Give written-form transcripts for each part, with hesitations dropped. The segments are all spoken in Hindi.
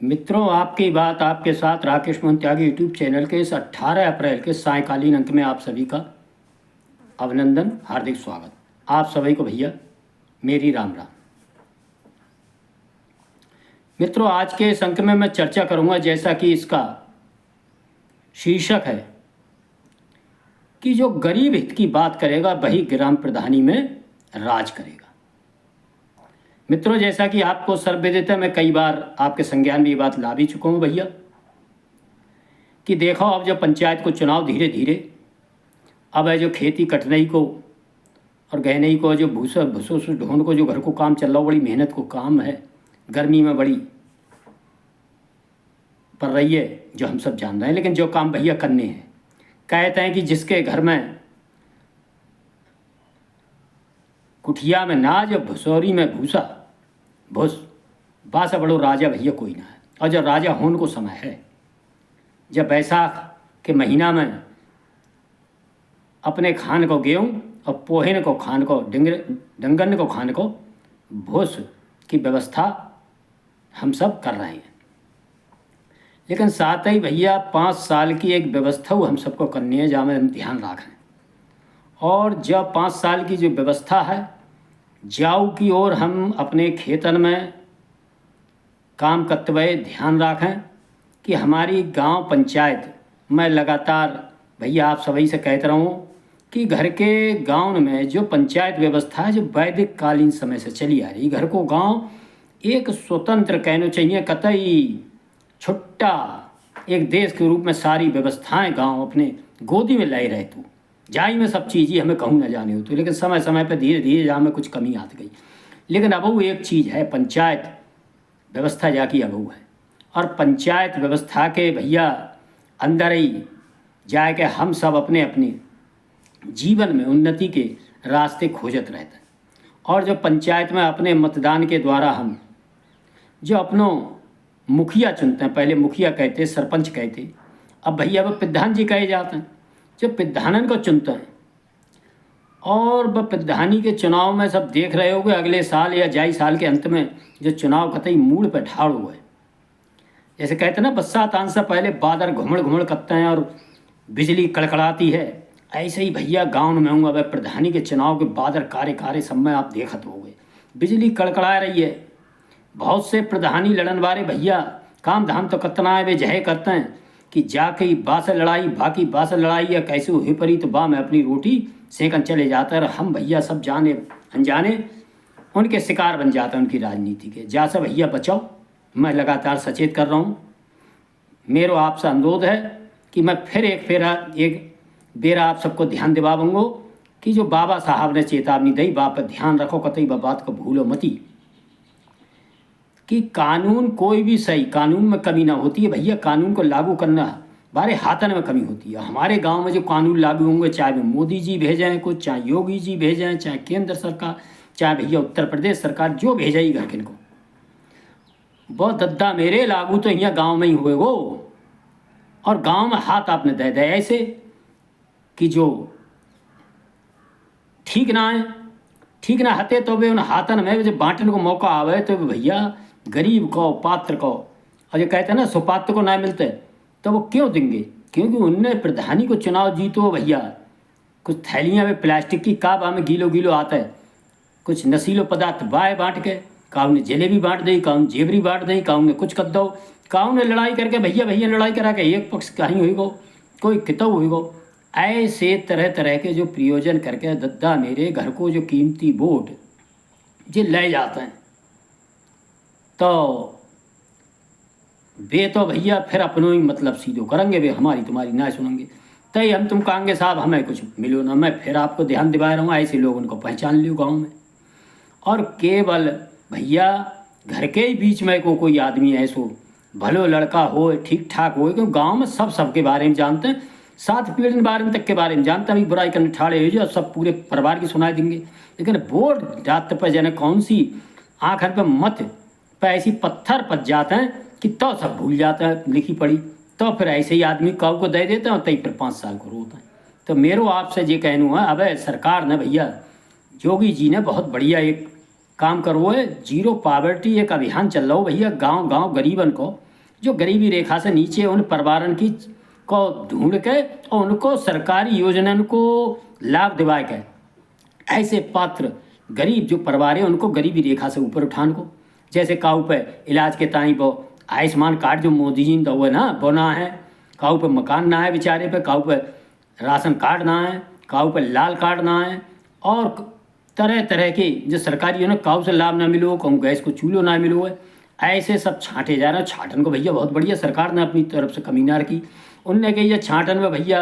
मित्रों, आपकी बात आपके साथ राकेश मोहन त्यागी यूट्यूब चैनल के इस 18 अप्रैल के सायंकालीन अंक में आप सभी का अभिनंदन, हार्दिक स्वागत। आप सभी को भैया मेरी राम राम। मित्रों, आज के इस अंक में मैं चर्चा करूंगा, जैसा कि इसका शीर्षक है कि जो गरीब हित की बात करेगा वही ग्राम प्रधानी में राज करेगा। मित्रों, जैसा कि आपको सर्वविदित है, मैं कई बार आपके संज्ञान में ये बात ला भी चुका हूँ भैया कि देखो, अब जो पंचायत को चुनाव धीरे धीरे अब है, जो खेती कटनई को और गहनई को, जो भूसा भूसो से ढोन को, जो घर को काम चल रहा हो, बड़ी मेहनत को काम है, गर्मी में बड़ी पड़ रही है, जो हम सब जान रहे हैं। लेकिन जो काम भैया करने हैं, कहते हैं कि जिसके घर में कुठिया में नाज और भुसौरी में भूसा भूस, बासा बड़ो राजा भैया कोई ना है। और जब राजा होने को समय है, जब बैसाख के महीना में अपने खान को गेहूँ और पोहन को खान को डंगन को खान को भूस की व्यवस्था हम सब कर रहे हैं। लेकिन साथ ही भैया 5 साल की एक व्यवस्था हम सबको करनी है, जहाँ में हम ध्यान रखें। और जब 5 साल की जो व्यवस्था है, जाऊ की ओर हम अपने खेतन में काम करते हुए ध्यान रखें कि हमारी गांव पंचायत मैं लगातार भैया आप सभी से कहता रहा हूँ कि घर के गांव में जो पंचायत व्यवस्था है, जो वैदिक कालीन समय से चली आ रही, घर को गांव एक स्वतंत्र कहना चाहिए, कतई छुट्टा एक देश के रूप में सारी व्यवस्थाएं गांव अपने गोदी में लाई रहे तो जाई में सब चीज़ ही हमें कहूँ न जाने होती। लेकिन समय समय पर धीरे धीरे जहाँ में कुछ कमी आती गई। लेकिन अब वो एक चीज़ है, पंचायत व्यवस्था जाकी अब वो है। और पंचायत व्यवस्था के भैया अंदर ही जाए के हम सब अपने अपने जीवन में उन्नति के रास्ते खोजत रहते हैं। और जो पंचायत में अपने मतदान के द्वारा हम जो अपनों मुखिया चुनते हैं, पहले मुखिया कहते, सरपंच कहते, अब भैया वो प्रधान जी कहे जाते हैं, जो प्रधानन को चुनते हैं। और वह प्रधानी के चुनाव में सब देख रहे होगे, अगले साल या जाई साल के अंत में जो चुनाव कतई मूड पर ठाड़ हुआ है, जैसे कहते हैं ना, बरसात आने से पहले बादल घुमड़ घुमड़ करते हैं और बिजली कड़कड़ाती है, ऐसे ही भैया गाँव में हूँ। अब प्रधानी के चुनाव के बादल कारे कारे सब में आप देखत हो गए, बिजली कड़कड़ा रही है। बहुत से प्रधानी लड़न वाले भैया काम धाम तो कतना है, वे जहे करते हैं कि जाके बास लड़ाई, बाकी बास लड़ाई या कैसे हुई परी तो बा में अपनी रोटी सेकन चले जाता है। और हम भैया सब जाने अनजाने उनके शिकार बन जाते हैं उनकी राजनीति के। जा सब भैया बचाओ, मैं लगातार सचेत कर रहा हूँ। मेरा आपसे अनुरोध है कि मैं फिर एक बेरा आप सबको ध्यान दिवाऊंगा कि जो बाबा साहब ने चेतावनी दी, बाप पर ध्यान रखो, कतई बात को भूलो मती, कि कानून कोई भी सही, कानून में कमी ना होती है भैया। कानून को लागू करना हमारे हाथन में कमी होती है। हमारे गांव में जो कानून लागू होंगे, चाहे वो मोदी जी भेजें कुछ, चाहे योगी जी भेजें, चाहे केंद्र सरकार, चाहे भैया उत्तर प्रदेश सरकार, जो भेजेगी घर किन को, वो दद्दा मेरे लागू तो यहाँ गाँव में ही हुए वो। और गाँव में हाथ आपने दे दे ऐसे कि जो ठीक ना है, ठीक ना हते तो वे उन हाथन में जो बांटने को मौका आवे तो भैया गरीब को, पात्र को, और जो कहते हैं ना सुपात्र को ना मिलते तो वो क्यों देंगे? क्योंकि उनने प्रधानी को चुनाव जीतो भैया, कुछ थैलियाँ में प्लास्टिक की काबा में गीलो गीलो आता है, कुछ नशीलो पदार्थ बाय बांट के, काऊ ने जलेबी बांट दी, काऊ जेबरी बांट दी, काऊ ने कुछ कर दो, काऊ ने लड़ाई करके भैया भैया लड़ाई करा के एक पक्ष कहीं हुई गो, कोई कितो हुई गो। ऐसे तरह तरह के जो प्रयोजन करके दद्दा मेरे घर को जो कीमती वोट जो ले जाते हैं, तो वे तो भैया फिर अपनों ही मतलब सीधो करेंगे, वे हमारी तुम्हारी ना सुनेंगे। तय हम तुम कहेंगे साहब हमें कुछ मिलो ना। मैं फिर आपको ध्यान दिवा रहा हूँ, ऐसे लोग उनको पहचान लियो गाँव में। और केवल भैया घर के ही बीच में कोई आदमी ऐसो भलो लड़का हो, ठीक ठाक हो, क्योंकि गाँव में सब सबके बारे में जानते हैं, 7 पीढ़ी के बारे में तक के बारे में जानते हैं। अभी बुराई करने ठाड़े हो जाए सब पूरे परिवार की सुनाई देंगे। लेकिन वोट डालते पर जने कौन सी आखिर पर मत पर ऐसी पत्थर पच जाते हैं कि तो सब भूल जाता है लिखी पड़ी, तो फिर ऐसे ही आदमी काऊ को दे देते हैं और तई फिर 5 साल को रोता है। तो मेरो आपसे ये कहना है, अब सरकार ने भैया योगी जी ने बहुत बढ़िया एक काम करो है, जीरो पॉवर्टी एक अभियान चल रहा हो भैया। गांव गांव गरीबन को जो गरीबी रेखा से नीचे उन परिवारन की को ढूंढ के और उनको सरकारी योजनाओं को लाभ दिवाए के ऐसे पात्र गरीब जो परिवार है उनको गरीबी रेखा से ऊपर उठान को, जैसे काऊ पे इलाज के ताई वो आयुष्मान कार्ड जो मोदी जी ने दो है ना वो ना है, काऊ पे मकान ना है बेचारे पे, काऊ पे राशन कार्ड ना है, काऊ पे लाल कार्ड ना है, और तरह तरह के जो सरकारी है ना काऊ से लाभ ना मिलो, कहूँ गैस को चूल्हो ना मिलो है, ऐसे सब छांटे जा रहे हैं। छाटन को भैया बहुत बढ़िया सरकार ने अपनी तरफ से कमी ना रखी। उनने कही ये छाटन में भैया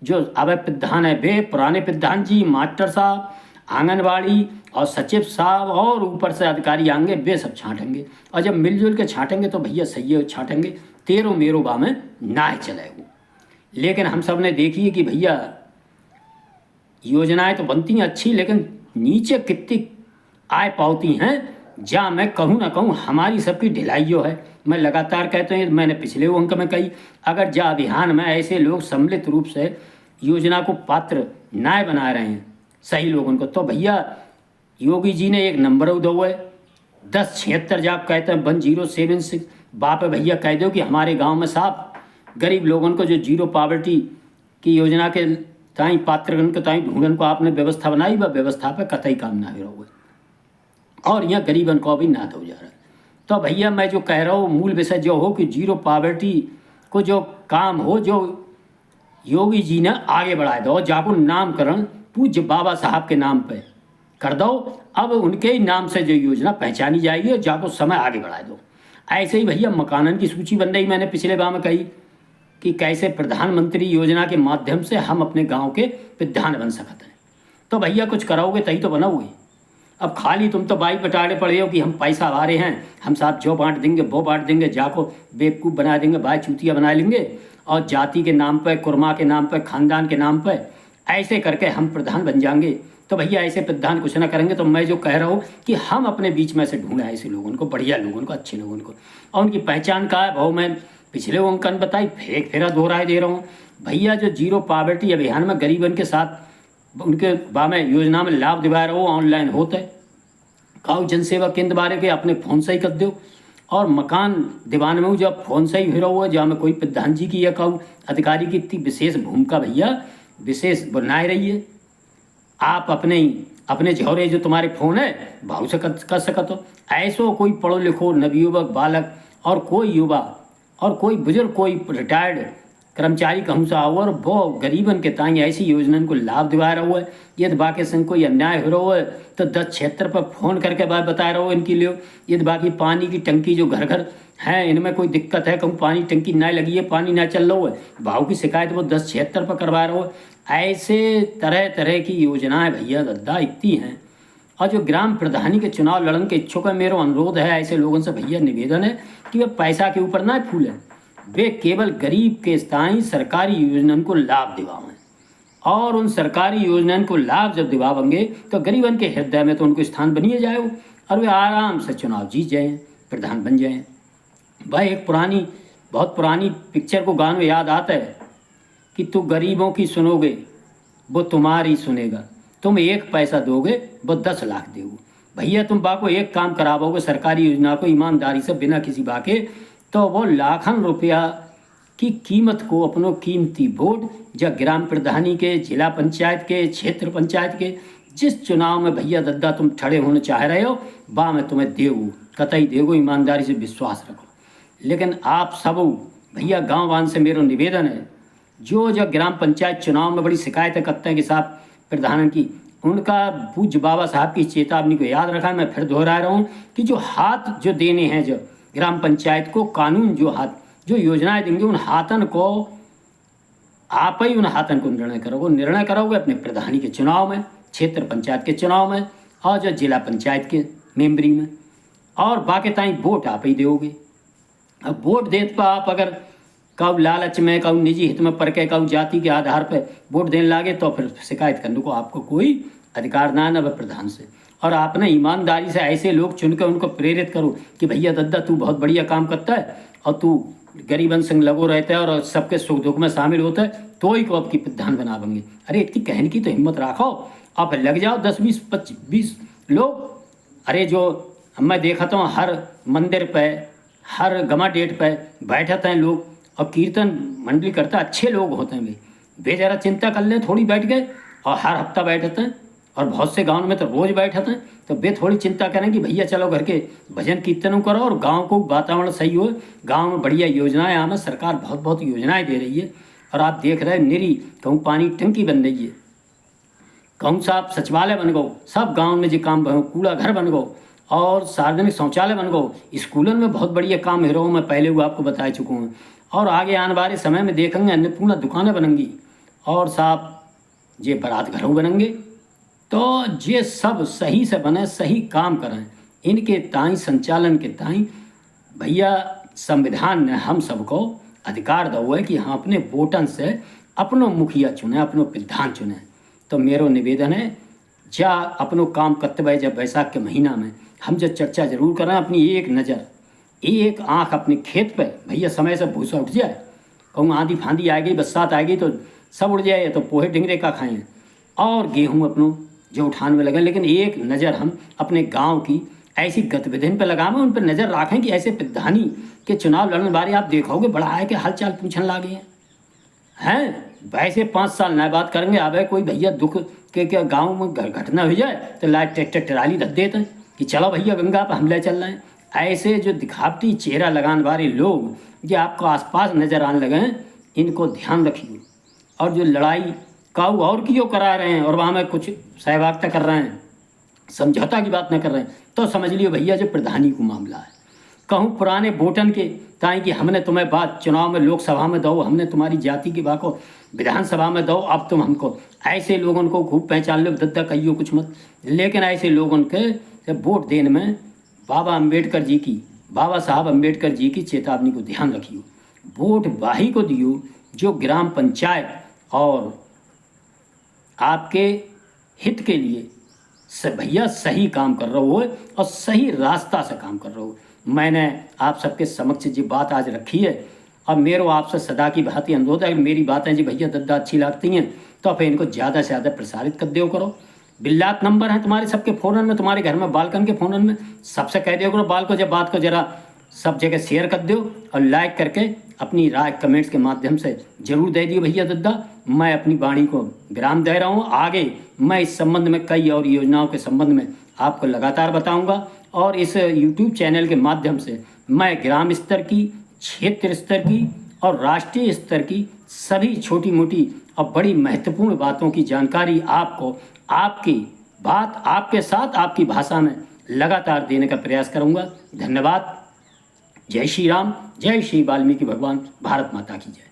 जो अब प्रधान है वे पुराने प्रधान जी, मास्टर साहब, आंगनबाड़ी और सचिव साहब और ऊपर से अधिकारी आएंगे वे सब छाटेंगे, और जब मिलजुल के छाटेंगे तो भैया सही है छाटेंगे, तेरो मेरो बा में ना चलेगा। लेकिन हम सब ने देखी है कि भैया योजनाएं तो बनती हैं अच्छी, लेकिन नीचे कितनी आय पावती हैं जहाँ मैं कहूँ ना कहूँ हमारी सबकी ढिलाइयो है। मैं लगातार कहते हैं, मैंने पिछले अंक में कही, अगर जा अभियान में ऐसे लोग सम्मिलित रूप से योजना को पात्र न्याय बना रहे हैं सही लोगों को, तो भैया योगी जी ने एक नंबर दो है 1076 जब कहते हैं 1076 बाप भैया कह दो कि हमारे गांव में साहब गरीब लोगों को जो जीरो पॉवर्टी की योजना के ताई पात्र के ताई ढूंढन को आपने व्यवस्था बनाई, वह व्यवस्था पर कतई काम ना हो रहा है और यहाँ गरीबन को भी ना हो जा रहा है। तो भैया मैं जो कह रहा हूँ मूल विषय जो हो कि जीरो पॉवर्टी को जो काम हो जो योगी जी ने आगे बढ़ाए दो, जाको नामकरण पूज्य बाबा साहब के नाम पे कर दो, अब उनके ही नाम से जो योजना पहचानी जाएगी और जाको समय आगे बढ़ा दो। ऐसे ही भैया मकानन की सूची बन रही, मैंने पिछले बार में कही कि कैसे प्रधानमंत्री योजना के माध्यम से हम अपने गांव के प्रधान बन सकते हैं। तो भैया कुछ कराओगे तभी तो बनाओगे। अब खाली तुम तो बाई बटाड़े पड़े हो कि हम पैसा आ रहे हैं, हम साहब जो बांट देंगे वो बांट देंगे, जाको बेवकूफ़ बना देंगे, भाई चूतिया बना लेंगे, और जाति के नाम पर, कुरमा के नाम पर, खानदान के नाम पर ऐसे करके हम प्रधान बन जाएंगे। तो भैया ऐसे प्रधान कुछ ना करेंगे। तो मैं जो कह रहा हूँ कि हम अपने बीच में से ढूंढें ऐसे लोगों को, बढ़िया लोगों को, अच्छे लोगों को, और उनकी पहचान का है भाव मैं पिछले अंकन बताई, फेरा दोहराए दे रहा हूँ। भैया जो जीरो पॉवर्टी अभियान में गरीबन के साथ उनके बामे योजना में लाभ दिवा रहा हो ऑनलाइन होता है, काऊ जनसेवा केंद्र बारे के अपने फ़ोन से ही कर दो, और मकान दीवान में जब फ़ोन से ही फिर हुआ जहाँ में कोई प्रधान जी की या काऊ अधिकारी की इतनी विशेष भूमिका भैया विशेष बनाए रही है। आप अपने झौरे जो तुम्हारे फ़ोन है भाव से कर सकते हो। ऐसो कोई पढ़ो लिखो नवयुवक बालक और कोई युवा और कोई बुजुर्ग कोई रिटायर्ड कर्मचारी कहूँ सा और वो गरीबन के ताई ऐसी योजना को लाभ दिवा रहा हुआ है। यदि बाकी संग कोई अन्याय हो रहा है तो 1076 पर फ़ोन करके बात बता रहा हो इनके लिए। यदि बाकी पानी की टंकी जो घर घर है इनमें कोई दिक्कत है, कहूँ पानी टंकी ना लगी है, पानी ना चल रहा है, भाव की शिकायत वो 1076 पर करवा रहा हो। ऐसे तरह तरह की योजनाएं भैया दद्दा इतनी हैं। और जो ग्राम प्रधानी के चुनाव लड़न के इच्छुक है, मेरा अनुरोध है ऐसे लोगों से भैया निवेदन है कि वे पैसा के ऊपर ना फूलें, वे केवल गरीब के स्थायी सरकारी योजनाओं को लाभ दिवाएं, और उन सरकारी योजनाओं को लाभ जब दिवाएंगे तो गरीबन के हृदय में तो उनको स्थान बनिए जाए और वे आराम से चुनाव जीत जाएं, प्रधान बन जाएं। भाई एक बहुत पुरानी पिक्चर को गानों याद आता है कि तू गरीबों की सुनोगे वो तुम्हारी सुनेगा, तुम 1 पैसा दोगे वो 10 लाख दोगे। भैया तुम बाको एक काम कराओगे सरकारी योजना को ईमानदारी से बिना किसी बाके, तो वो लाखन रुपया की कीमत को अपनों कीमती वोट जब ग्राम प्रधानी के, जिला पंचायत के, क्षेत्र पंचायत के जिस चुनाव में भैया दद्दा तुम खड़े होने चाह रहे हो बा मैं तुम्हें देगू, कतई देगू, ईमानदारी से विश्वास रखो। लेकिन आप सब भैया गाँव से मेरा निवेदन है जो ग्राम पंचायत चुनाव में बड़ी शिकायतें करते हैं कि साहब प्रधान की, उनका पूज्य बाबा साहब की चेतावनी को याद रखा। मैं फिर दोहरा रहा हूँ कि जो हाथ जो देने हैं जो ग्राम पंचायत को कानून जो योजनाएं देंगे उन हाथन को आप ही उन हाथन को निर्णय करोगे अपने प्रधानी के चुनाव में, क्षेत्र पंचायत के चुनाव में और जो जिला पंचायत के मेंबरी में, और बाकी ताई वोट आप ही दोगे। अब वोट देते पर आप अगर कब लालच में, कब निजी हित में पड़ के, कब जाति के आधार पर वोट देने लागे तो फिर शिकायत करने को आपको कोई अधिकार ना है प्रधान से। और आपने ईमानदारी से ऐसे लोग चुनकर उनको प्रेरित करो कि भैया दद्दा तू बहुत बढ़िया काम करता है और तू गरीबन संग लगो रहता है और सबके सुख दुख में शामिल होता है, तो ही को आपकी प्रधान बनावेंगे। अरे इतनी कहने की तो हिम्मत रखो, आप लग जाओ 10 20 लोग। अरे जो मैं देखता हूँ हर मंदिर पे, हर गमा डेट पे बैठते हैं लोग और कीर्तन मंडली करता, अच्छे लोग होते हैं वे ज़रा चिंता कर लें, थोड़ी बैठ गए और हर हफ्ता बैठते हैं। और बहुत से गाँव में तो रोज़ बैठते हैं, तो वे थोड़ी चिंता करें कि भैया चलो घर के भजन कीर्तनों करो और गाँव को वातावरण सही हो। गाँव में बढ़िया योजनाएं आना, सरकार बहुत बहुत योजनाएं दे रही है। और आप देख रहे हैं निरी कहूँ पानी टंकी बन रही है, कहूँ साहब सचिवालय बन गो, सब गांव में जो काम बनो, कूड़ा घर बन गो और सार्वजनिक शौचालय बन गो। स्कूलों में बहुत बढ़िया काम हो रहा हूँ, मैं पहले वो आपको बता चुका हूँ। और आगे आने वाले समय में देखेंगे अन्नपूर्णा दुकानें बनेंगी और साहब ये बारात घरों बनेंगे। तो ये सब सही से बने, सही काम करें। इनके ताई संचालन के ताई भैया संविधान ने हम सबको अधिकार दो है कि हम अपने वोटन से अपनो मुखिया चुने, अपनो प्रधान चुने। तो मेरो निवेदन है जा अपनो काम करते हुए जब बैसाख के महीना में हम जब चर्चा जरूर करें, अपनी एक नज़र एक आँख अपने खेत पे भैया समय से भूसा उठ जाए, कहूँ आंधी फांदी आ गई, बरसात आ गई तो सब उड़ जाए, तो पोहे डिंगरे का खाएं और गेहूँ अपनों जो उठान में लगे। लेकिन एक नज़र हम अपने गांव की ऐसी गतिविधियों पर लगाएं, उन पर नज़र रखें कि ऐसे प्रधानी के चुनाव लड़ने बारे आप देखोगे बड़ा है कि हाल चाल पूछने लगे हैं। वैसे 5 साल नए बात करेंगे, अब कोई भैया दुख के क्या गाँव में घटना हो जाए तो लाइट ट्रैक्टर ट्राली धक देते हैं कि चलो भैया गंगा पर हमले चल रहे हैं। ऐसे जो दिखावटी चेहरा लगाने वाले लोग जो आपको आसपास नज़र आने लगे हैं, इनको ध्यान रखिए। और जो लड़ाई काऊ और की जो करा रहे हैं और वहाँ में कुछ सहभागिता कर रहे हैं, समझौता की बात न कर रहे हैं, तो समझ लियो भैया जो प्रधानी को मामला है। कहूँ पुराने वोटन के ताई कि हमने तुम्हें बात चुनाव में लोकसभा में दो, हमने तुम्हारी जाति की बात को विधानसभा में दो, अब तुम हमको ऐसे लोगों को खूब पहचान लो, दद्दा कहियो कुछ मत। लेकिन ऐसे लोगों के वोट देने में बाबा साहब अम्बेडकर जी की चेतावनी को ध्यान रखियो। वोट वाही को दियो जो ग्राम पंचायत और आपके हित के लिए भैया सही काम कर रहा हो और सही रास्ता से काम कर रहा हो। मैंने आप सबके समक्ष जी बात आज रखी है और मेरे आपसे सदा की भांति अनुरोध है, मेरी बातें जी भैया दद्दा अच्छी लगती हैं तो फिर इनको ज़्यादा से ज़्यादा प्रसारित कर दो करो। बिल्लात नंबर है तुम्हारे सबके फ़ोनन में, तुम्हारे घर में बालकन के फ़ोनन में, सबसे कह दिया करो बाल को जब बात को जरा सब जगह शेयर कर दो और लाइक करके अपनी राय कमेंट्स के माध्यम से जरूर दे दियो भैया दद्दा। मैं अपनी वाणी को विराम दे रहा हूँ। आगे मैं इस संबंध में कई और योजनाओं के संबंध में आपको लगातार बताऊंगा और इस YouTube चैनल के माध्यम से मैं ग्राम स्तर की, क्षेत्र स्तर की और राष्ट्रीय स्तर की सभी छोटी मोटी और बड़ी महत्वपूर्ण बातों की जानकारी आपको आपकी बात आपके साथ आपकी भाषा में लगातार देने का प्रयास करूंगा। धन्यवाद। जय श्री राम, जय श्री वाल्मीकि भगवान, भारत माता की जय।